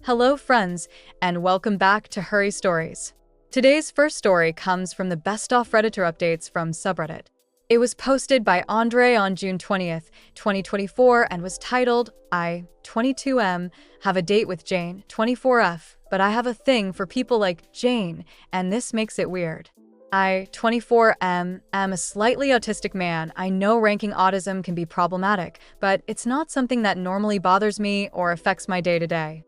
Hello, friends, and welcome back to Hurry Stories. Today's first story comes from the Best of Redditor updates from subreddit. It was posted by Andre on June 20th, 2024, and was titled, I, 22M, have a date with Jane, 24F, but I have a thing for people like Jane, and this makes it weird. I, 24M, am a slightly autistic man. I know ranking autism can be problematic, but it's not something that normally bothers me or affects my day-to-day.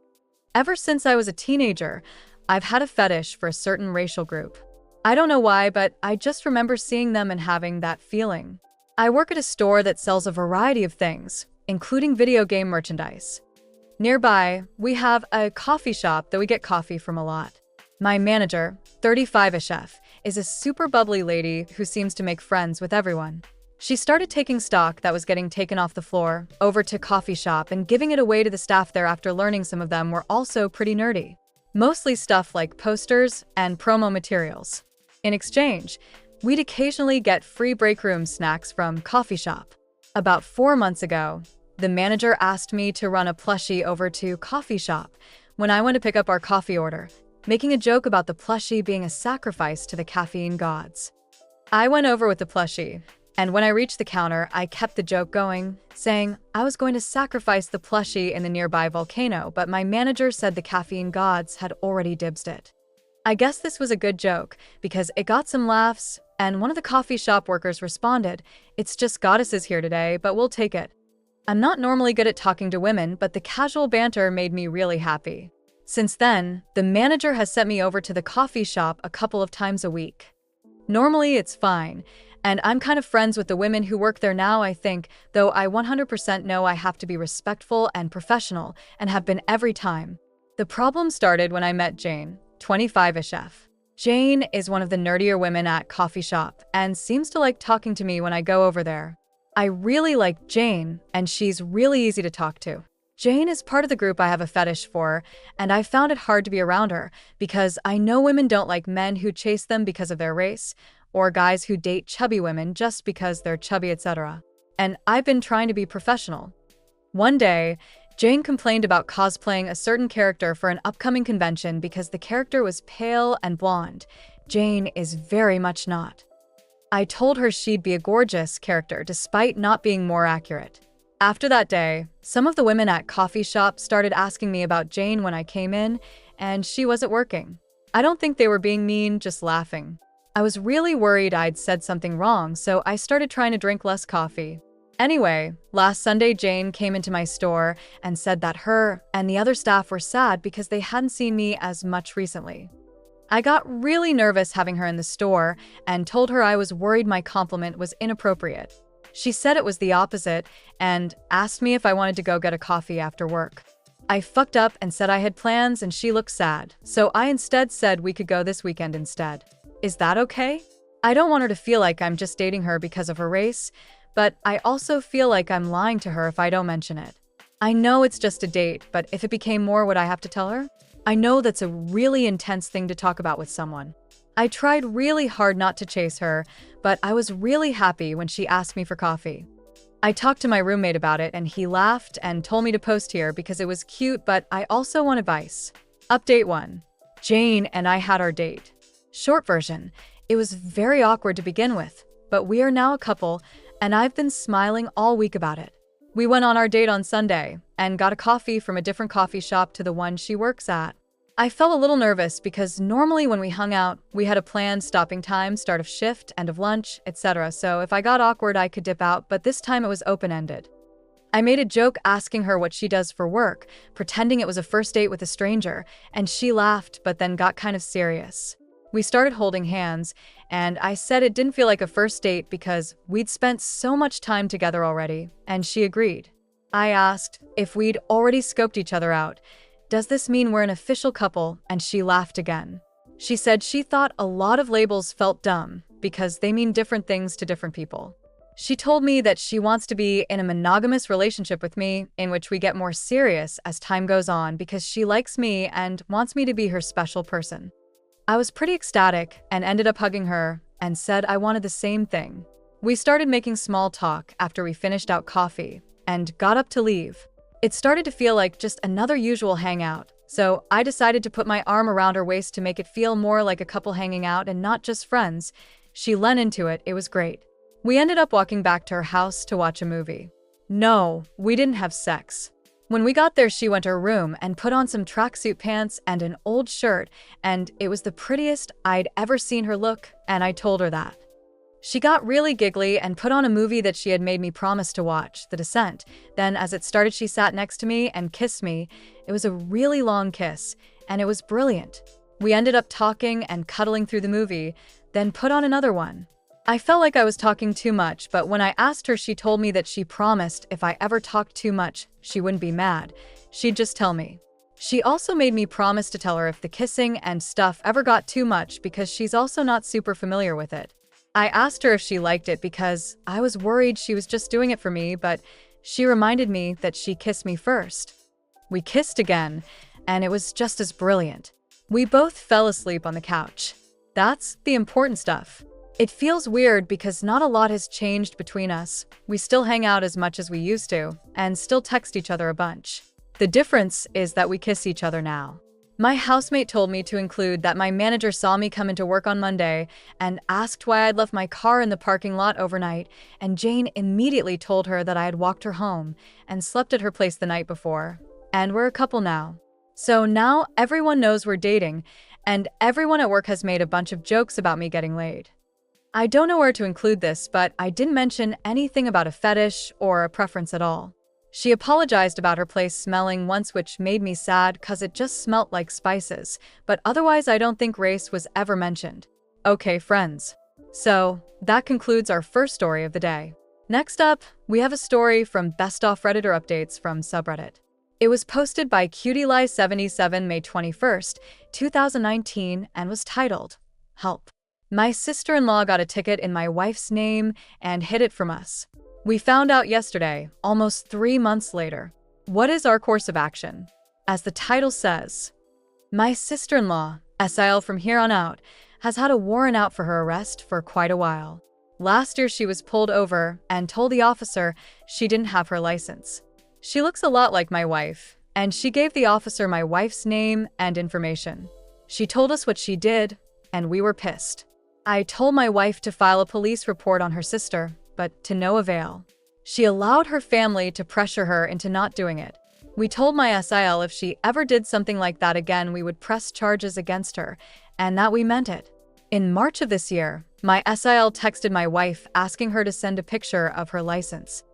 Ever since I was a teenager, I've had a fetish for a certain racial group. I don't know why, but I just remember seeing them and having that feeling. I work at a store that sells a variety of things, including video game merchandise. Nearby, we have a coffee shop that we get coffee from a lot. My manager, 35-ish F, is a super bubbly lady who seems to make friends with everyone. She started taking stock that was getting taken off the floor over to coffee shop and giving it away to the staff there after learning some of them were also pretty nerdy. Mostly stuff like posters and promo materials. In exchange, we'd occasionally get free break room snacks from coffee shop. About 4 months ago, the manager asked me to run a plushie over to coffee shop when I went to pick up our coffee order, making a joke about the plushie being a sacrifice to the caffeine gods. I went over with the plushie, and when I reached the counter, I kept the joke going, saying I was going to sacrifice the plushie in the nearby volcano, but my manager said the caffeine gods had already dibsed it. I guess this was a good joke, because it got some laughs, and one of the coffee shop workers responded, "It's just goddesses here today, but we'll take it." I'm not normally good at talking to women, but the casual banter made me really happy. Since then, the manager has sent me over to the coffee shop a couple of times a week. Normally, it's fine, and I'm kind of friends with the women who work there now, I think, though I 100% know I have to be respectful and professional, and have been every time. The problem started when I met Jane, 25-ish F. Jane is one of the nerdier women at coffee shop, and seems to like talking to me when I go over there. I really like Jane, and she's really easy to talk to. Jane is part of the group I have a fetish for, and I found it hard to be around her, because I know women don't like men who chase them because of their race, or guys who date chubby women just because they're chubby, etc. And I've been trying to be professional. One day, Jane complained about cosplaying a certain character for an upcoming convention because the character was pale and blonde. Jane is very much not. I told her she'd be a gorgeous character despite not being more accurate. After that day, some of the women at coffee shop started asking me about Jane when I came in, and she wasn't working. I don't think they were being mean, just laughing. I was really worried I'd said something wrong, so I started trying to drink less coffee. Anyway, last Sunday Jane came into my store and said that her and the other staff were sad because they hadn't seen me as much recently. I got really nervous having her in the store and told her I was worried my compliment was inappropriate. She said it was the opposite and asked me if I wanted to go get a coffee after work. I fucked up and said I had plans and she looked sad, so I instead said we could go this weekend instead. Is that okay? I don't want her to feel like I'm just dating her because of her race, but I also feel like I'm lying to her if I don't mention it. I know it's just a date, but if it became more, would I have to tell her? I know that's a really intense thing to talk about with someone. I tried really hard not to chase her, but I was really happy when she asked me for coffee. I talked to my roommate about it and he laughed and told me to post here because it was cute, but I also want advice. Update 1. Jane and I had our date. Short version, it was very awkward to begin with, but we are now a couple, and I've been smiling all week about it. We went on our date on Sunday, and got a coffee from a different coffee shop to the one she works at. I felt a little nervous because normally when we hung out, we had a planned stopping time, start of shift, end of lunch, etc. So if I got awkward, I could dip out, but this time it was open-ended. I made a joke asking her what she does for work, pretending it was a first date with a stranger, and she laughed but then got kind of serious. We started holding hands, and I said it didn't feel like a first date because we'd spent so much time together already, and she agreed. I asked if we'd already scoped each other out. Does this mean we're an official couple? And she laughed again. She said she thought a lot of labels felt dumb because they mean different things to different people. She told me that she wants to be in a monogamous relationship with me in which we get more serious as time goes on because she likes me and wants me to be her special person. I was pretty ecstatic and ended up hugging her and said I wanted the same thing. We started making small talk after we finished out coffee and got up to leave. It started to feel like just another usual hangout, So I decided to put my arm around her waist to make it feel more like a couple hanging out and not just friends. She lent into it. It was great. We ended up walking back to her house to watch a movie. No, we didn't have sex. When we got there, she went to her room and put on some tracksuit pants and an old shirt, and it was the prettiest I'd ever seen her look, and I told her that. She got really giggly and put on a movie that she had made me promise to watch, The Descent. Then, as it started, she sat next to me and kissed me. It was a really long kiss, and it was brilliant. We ended up talking and cuddling through the movie, then put on another one. I felt like I was talking too much, but when I asked her, she told me that she promised if I ever talked too much, she wouldn't be mad. She'd just tell me. She also made me promise to tell her if the kissing and stuff ever got too much because she's also not super familiar with it. I asked her if she liked it because I was worried she was just doing it for me, but she reminded me that she kissed me first. We kissed again, and it was just as brilliant. We both fell asleep on the couch. That's the important stuff. It feels weird because not a lot has changed between us. We still hang out as much as we used to, and still text each other a bunch. The difference is that we kiss each other now. My housemate told me to include that my manager saw me come into work on Monday and asked why I'd left my car in the parking lot overnight, and Jane immediately told her that I had walked her home and slept at her place the night before. And we're a couple now. So now everyone knows we're dating, and everyone at work has made a bunch of jokes about me getting laid. I don't know where to include this, but I didn't mention anything about a fetish or a preference at all. She apologized about her place smelling once, which made me sad cause it just smelt like spices, but otherwise I don't think race was ever mentioned. Okay, friends. So, that concludes our first story of the day. Next up, we have a story from Best Off Redditor Updates from subreddit. It was posted by CutieLie77 May 21st, 2019 and was titled, Help. My sister-in-law got a ticket in my wife's name and hid it from us. We found out yesterday, almost 3 months later. What is our course of action? As the title says, my sister-in-law, SIL from here on out, has had a warrant out for her arrest for quite a while. Last year she was pulled over and told the officer she didn't have her license. She looks a lot like my wife, and she gave the officer my wife's name and information. She told us what she did, and we were pissed. I told my wife to file a police report on her sister, but to no avail. She allowed her family to pressure her into not doing it. We told my SIL if she ever did something like that again, we would press charges against her, and that we meant it. In March of this year, my SIL texted my wife asking her to send a picture of her license.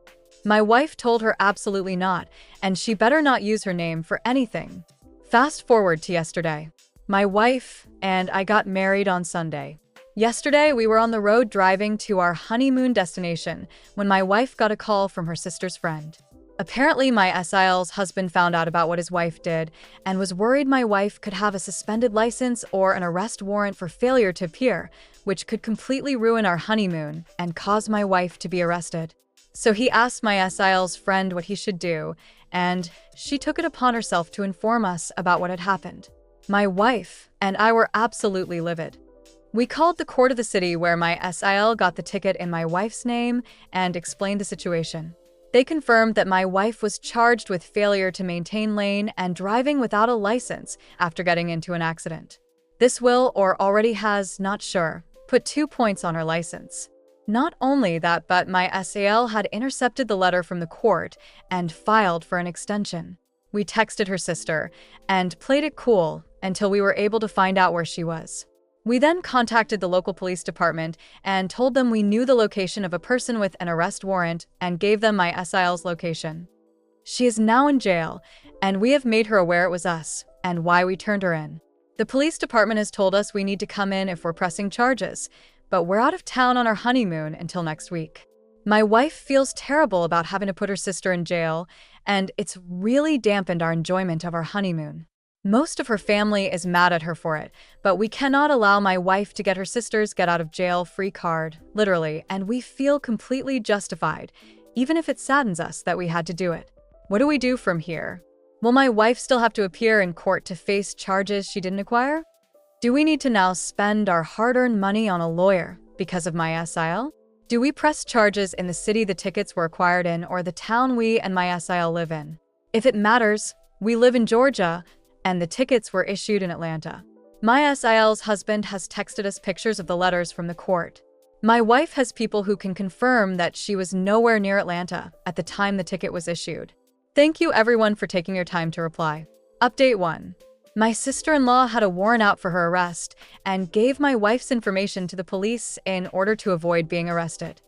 My wife told her absolutely not, and she better not use her name for anything. Fast forward to yesterday. My wife and I got married on Sunday. Yesterday, we were on the road driving to our honeymoon destination when my wife got a call from her sister's friend. Apparently, my SIL's husband found out about what his wife did and was worried my wife could have a suspended license or an arrest warrant for failure to appear, which could completely ruin our honeymoon and cause my wife to be arrested. So he asked my SIL's friend what he should do, and she took it upon herself to inform us about what had happened. My wife and I were absolutely livid. We called the court of the city where my SIL got the ticket in my wife's name and explained the situation. They confirmed that my wife was charged with failure to maintain lane and driving without a license after getting into an accident. This will, or already has, not sure, put 2 points on her license. Not only that, but my SIL had intercepted the letter from the court and filed for an extension. We texted her sister and played it cool until we were able to find out where she was. We then contacted the local police department and told them we knew the location of a person with an arrest warrant and gave them my SIL's location. She is now in jail, and we have made her aware it was us and why we turned her in. The police department has told us we need to come in if we're pressing charges, but we're out of town on our honeymoon until next week. My wife feels terrible about having to put her sister in jail, and it's really dampened our enjoyment of our honeymoon. Most of her family is mad at her for it, but we cannot allow my wife to get her sister's get-out-of-jail-free card, literally, and we feel completely justified, even if it saddens us that we had to do it. What do we do from here? Will my wife still have to appear in court to face charges she didn't acquire? Do we need to now spend our hard-earned money on a lawyer because of my SIL? Do we press charges in the city the tickets were acquired in or the town we and my SIL live in? If it matters, we live in Georgia, and the tickets were issued in Atlanta. My SIL's husband has texted us pictures of the letters from the court. My wife has people who can confirm that she was nowhere near Atlanta at the time the ticket was issued. Thank you everyone for taking your time to reply. Update 1. My sister-in-law had a warrant out for her arrest and gave my wife's information to the police in order to avoid being arrested.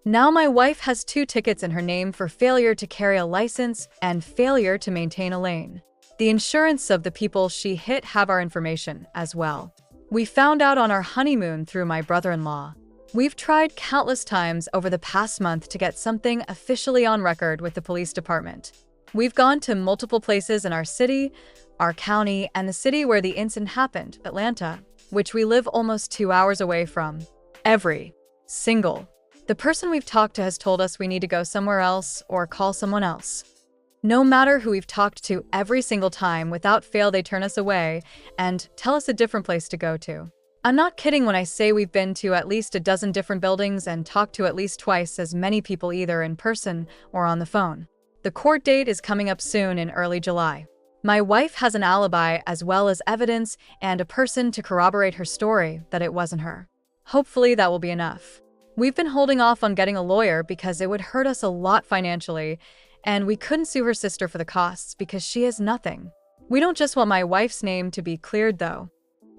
Now my wife has 2 tickets in her name for failure to carry a license and failure to maintain a lane. The insurance of the people she hit have our information as well. We found out on our honeymoon through my brother-in-law. We've tried countless times over the past month to get something officially on record with the police department. We've gone to multiple places in our city, our county, and the city where the incident happened, Atlanta, which we live almost 2 hours away from. Every single. The person we've talked to has told us we need to go somewhere else or call someone else. No matter who we've talked to, every single time, without fail, they turn us away and tell us a different place to go to. I'm not kidding when I say we've been to at least a dozen different buildings and talked to at least twice as many people either in person or on the phone. The court date is coming up soon in early July. My wife has an alibi as well as evidence and a person to corroborate her story that it wasn't her. Hopefully that will be enough. We've been holding off on getting a lawyer because it would hurt us a lot financially, and we couldn't sue her sister for the costs because she has nothing. We don't just want my wife's name to be cleared though.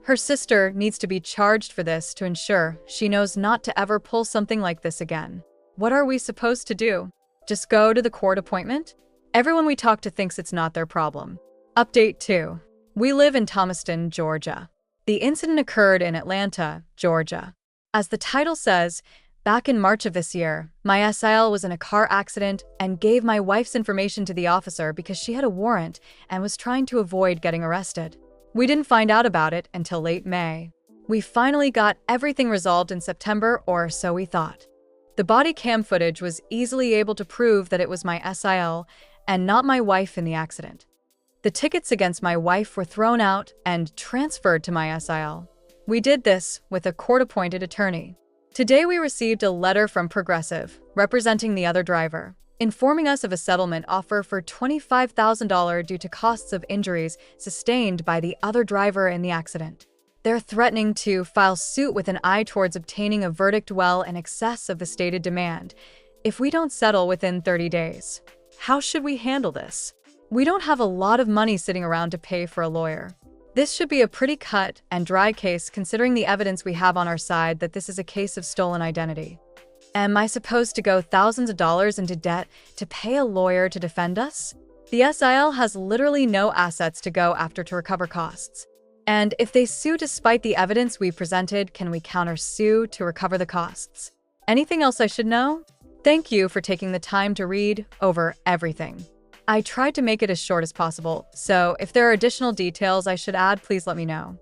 Her sister needs to be charged for this to ensure she knows not to ever pull something like this again. What are we supposed to do? Just go to the court appointment? Everyone we talk to thinks it's not their problem. Update 2. We live in Thomaston, Georgia. The incident occurred in Atlanta, Georgia. As the title says, back in March of this year, my SIL was in a car accident and gave my wife's information to the officer because she had a warrant and was trying to avoid getting arrested. We didn't find out about it until late May. We finally got everything resolved in September, or so we thought. The body cam footage was easily able to prove that it was my SIL and not my wife in the accident. The tickets against my wife were thrown out and transferred to my SIL. We did this with a court-appointed attorney. Today we received a letter from Progressive, representing the other driver, informing us of a settlement offer for $25,000 due to costs of injuries sustained by the other driver in the accident. They're threatening to file suit with an eye towards obtaining a verdict well in excess of the stated demand if we don't settle within 30 days. How should we handle this? We don't have a lot of money sitting around to pay for a lawyer. This should be a pretty cut and dry case considering the evidence we have on our side that this is a case of stolen identity. Am I supposed to go thousands of dollars into debt to pay a lawyer to defend us? The SIL has literally no assets to go after to recover costs. And if they sue despite the evidence we presented, can we counter-sue to recover the costs? Anything else I should know? Thank you for taking the time to read over everything. I tried to make it as short as possible, so if there are additional details I should add, please let me know.